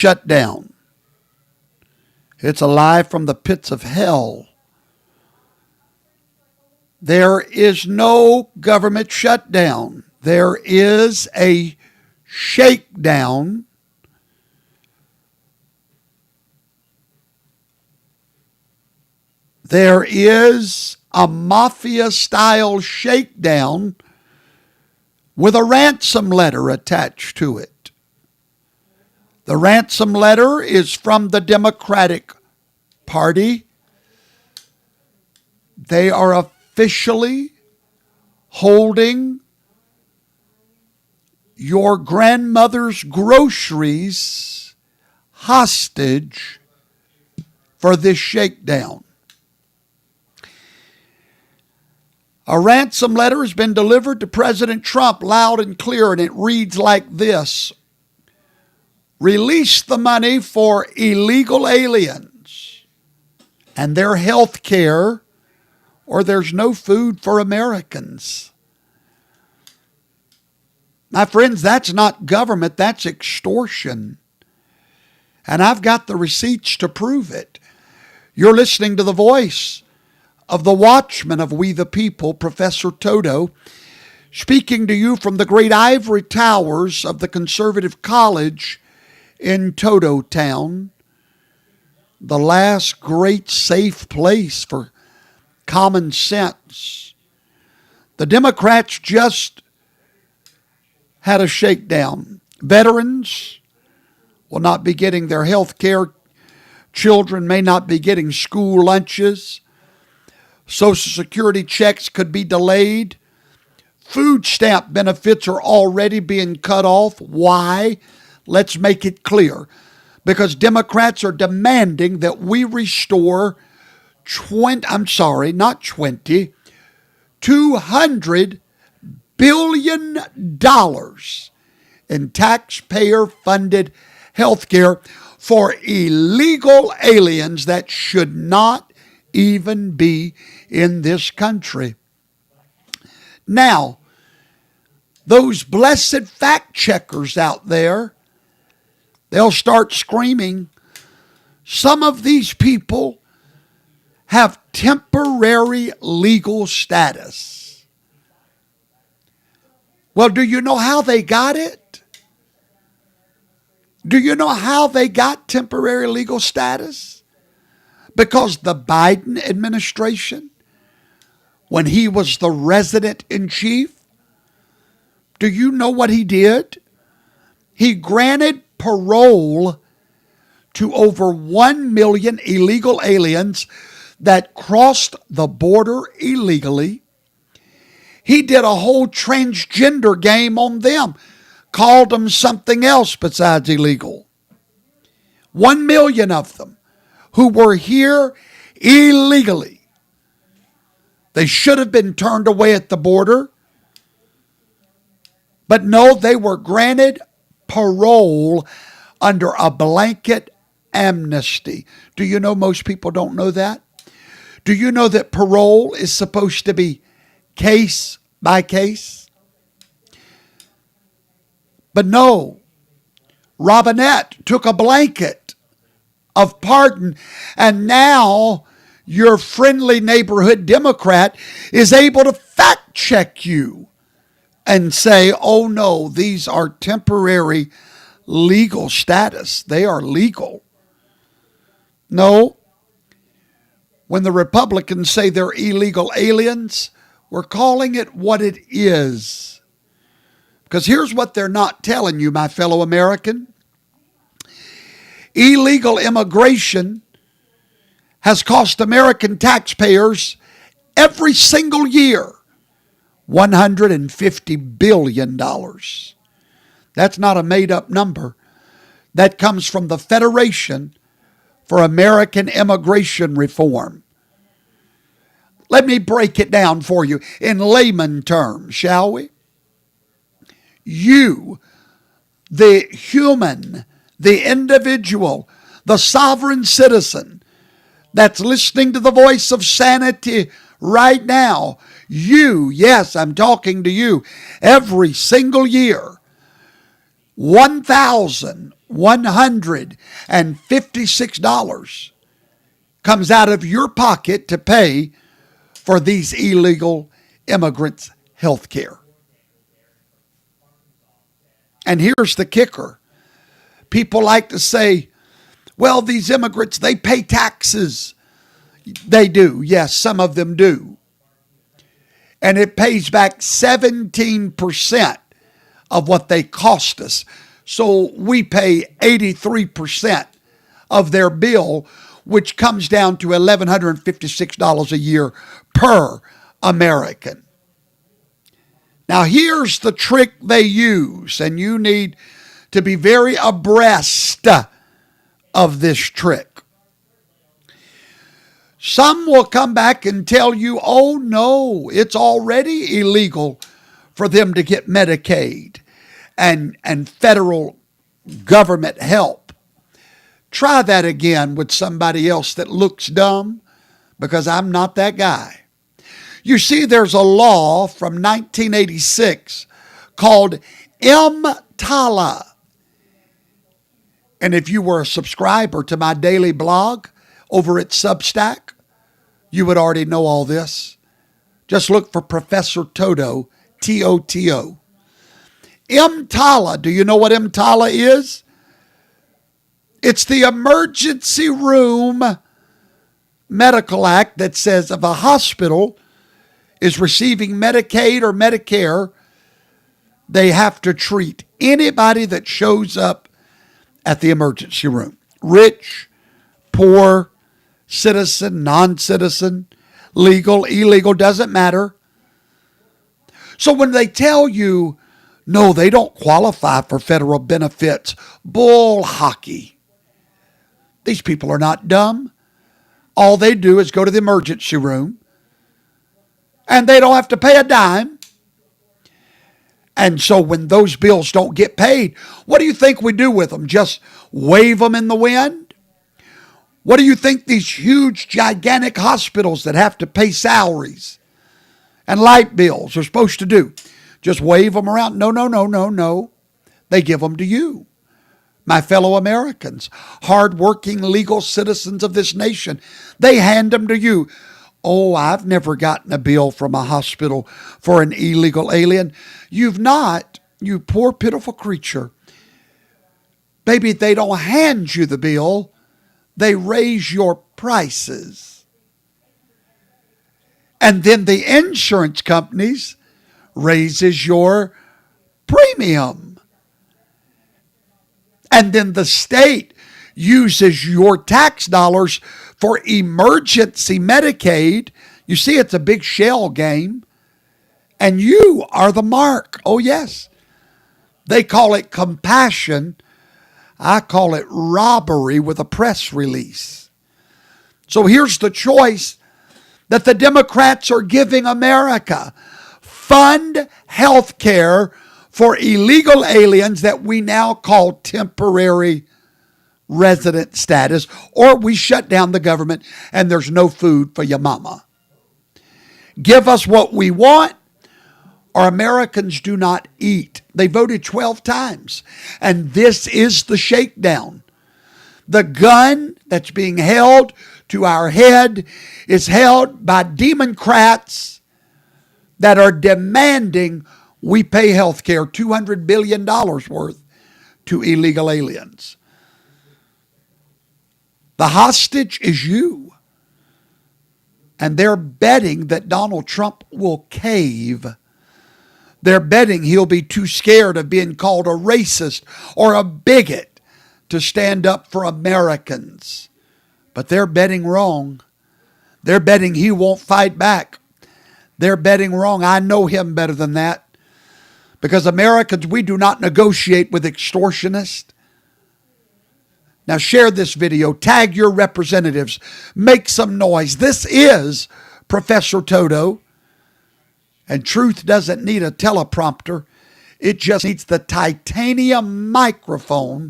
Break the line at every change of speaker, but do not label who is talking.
shutdown. It's a lie from the pits of hell. There is no government shutdown. There is a shakedown. There is a mafia-style shakedown with a ransom letter attached to it. The ransom letter is from the Democratic Party. They are officially holding your grandmother's groceries hostage for this shakedown. A ransom letter has been delivered to President Trump loud and clear, and it reads like this: release the money for illegal aliens and their health care, or there's no food for Americans. My friends, that's not government, that's extortion. And I've got the receipts to prove it. You're listening to the voice of the watchman of We the People, Professor Toto, speaking to you from the great ivory towers of the Conservative College in Toto Town, the last great safe place for common sense. The Democrats just had a shakedown. Veterans will not be getting their health care. Children may not be getting school lunches. Social Security checks could be delayed. Food stamp benefits are already being cut off. Why? Let's make it clear. Because Democrats are demanding that we restore $200 billion in taxpayer-funded health care for illegal aliens that should not even be in this country. Now, those blessed fact checkers out there, they'll start screaming, some of these people have temporary legal status. Well, do you know how they got it? Do you know how they got temporary legal status? Because the Biden administration, when he was the resident in chief, do you know what he did? He granted parole to over 1 million illegal aliens that crossed the border illegally. He did a whole transgender game on them, called them something else besides illegal. 1 million of them who were here illegally. They should have been turned away at the border. But no, they were granted parole under a blanket amnesty. Do you know most people don't know that? Do you know that parole is supposed to be case by case? But no, Robinette took a blanket of pardon, and now your friendly neighborhood Democrat is able to fact check you and say, oh no, these are temporary legal status. They are legal. No. When the Republicans say they're illegal aliens, we're calling it what it is. Because here's what they're not telling you, my fellow American. Illegal immigration has cost American taxpayers every single year $150 billion. That's not a made-up number. That comes from the Federation for American Immigration Reform. Let me break it down for you in layman terms, shall we? You, the human, the individual, the sovereign citizen that's listening to the voice of sanity right now, you, yes, I'm talking to you, every single year, $156 comes out of your pocket to pay for these illegal immigrants' health care. And here's the kicker. People like to say, well, these immigrants, they pay taxes. They do. Yes, some of them do. And it pays back 17% of what they cost us. So we pay 83% of their bill, which comes down to $1,156 a year per American. Now, here's the trick they use, and you need to be very abreast of this trick. Some will come back and tell you, oh no, it's already illegal for them to get Medicaid and federal government help. Try that again with somebody else that looks dumb, because I'm not that guy. You see, there's a law from 1986 called EMTALA. And if you were a subscriber to my daily blog over at Substack, you would already know all this. Just look for Professor Toto, T-O-T-O. EMTALA, do you know what EMTALA is? It's the Emergency Room Medical Act that says if a hospital is receiving Medicaid or Medicare, they have to treat anybody that shows up at the emergency room. Rich, poor, citizen, non-citizen, legal, illegal, doesn't matter. So when they tell you, no, they don't qualify for federal benefits, bull hockey. These people are not dumb. All they do is go to the emergency room, and they don't have to pay a dime. And so when those bills don't get paid, what do you think we do with them? Just wave them in the wind? What do you think these huge, gigantic hospitals that have to pay salaries and light bills are supposed to do? Just wave them around? No, no, no, no, no. They give them to you, my fellow Americans, hardworking legal citizens of this nation. They hand them to you. Oh, I've never gotten a bill from a hospital for an illegal alien. You've not, you poor, pitiful creature. Baby, they don't hand you the bill. They raise your prices. And then the insurance companies raises your premium. And then the state uses your tax dollars for emergency Medicaid. You see, it's a big shell game. And you are the mark. Oh, yes. They call it compassion. I call it robbery with a press release. So here's the choice that the Democrats are giving America. Fund health care for illegal aliens that we now call temporary resident status, or we shut down the government and there's no food for your mama. Give us what we want, or Americans do not eat. They voted 12 times, and this is the shakedown. The gun that's being held to our head is held by Democrats that are demanding we pay health care, $200 billion worth, to illegal aliens. The hostage is you. And they're betting that Donald Trump will cave. They're betting he'll be too scared of being called a racist or a bigot to stand up for Americans. But they're betting wrong. They're betting he won't fight back. They're betting wrong. I know him better than that. Because Americans, we do not negotiate with extortionists. Now share this video, tag your representatives, make some noise. This is Professor Toto, and truth doesn't need a teleprompter. It just needs the titanium microphone